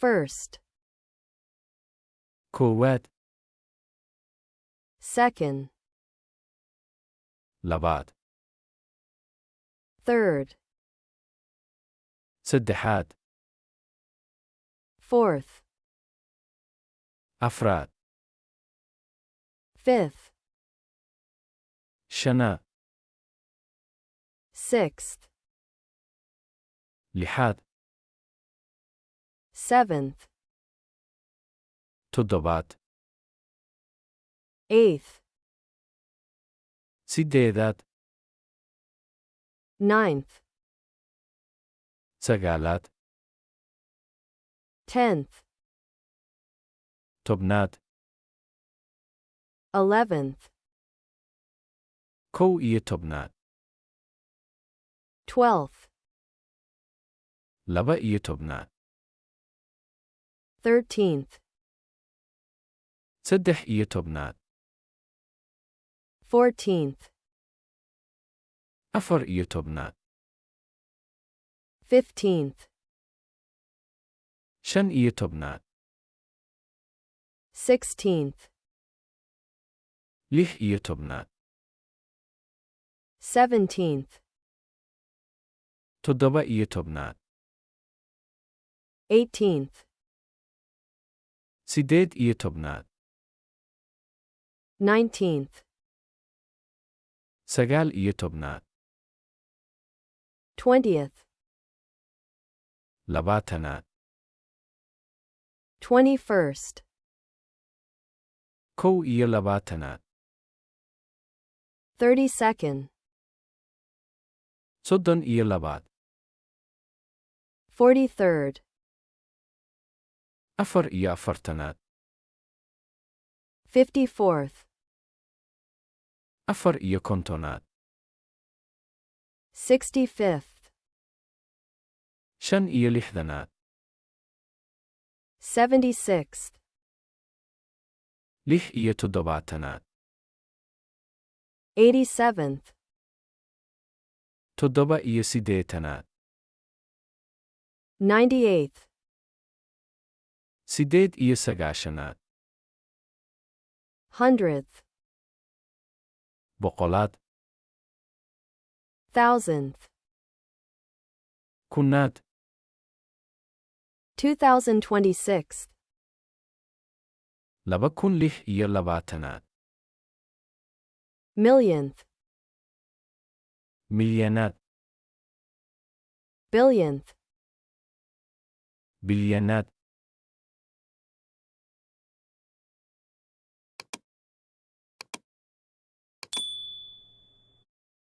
First. koowaad, Second. labaad, Third. saddexaad, Fourth. afraad, Fifth. shanaad, Sixth. lixaad, Seventh. toddobaad, Eighth. siddeedaad, Ninth. sagaalaad, 10th. tobnaad, 11th. kow iyo tobnaad, 12th. laba iyo tobnaad, 13th. saddex iyo tobnaad, 14th. afar iyo tobnaad, 15th. shan iyo tobnaad, 16th. lix iyo tobnaad, 17th. toddoba iyo tobnaad, 18th. siddeed iyo tobnaad, 19th. sagaal iyo tobnaad, 20th. labaatanaad, 21st. kow iyo labaatanaad, 32nd. soddon iyo labaad, 43rd. afar iyo afartanaad, 54th. afar iyo kontonaad, 65th. shan iyo lixdanaad, 76th. lix iyo toddobaatanaad, 87th. toddoba iyo siddeetanaad, 98th. siddeed iyo sagaashanaad, 100th. boqolaad, 1000th. kunnaad, 2026th. laba kun lix iyo labaatanaad, Millionth. milyanaad, Billionth. bilyanaad,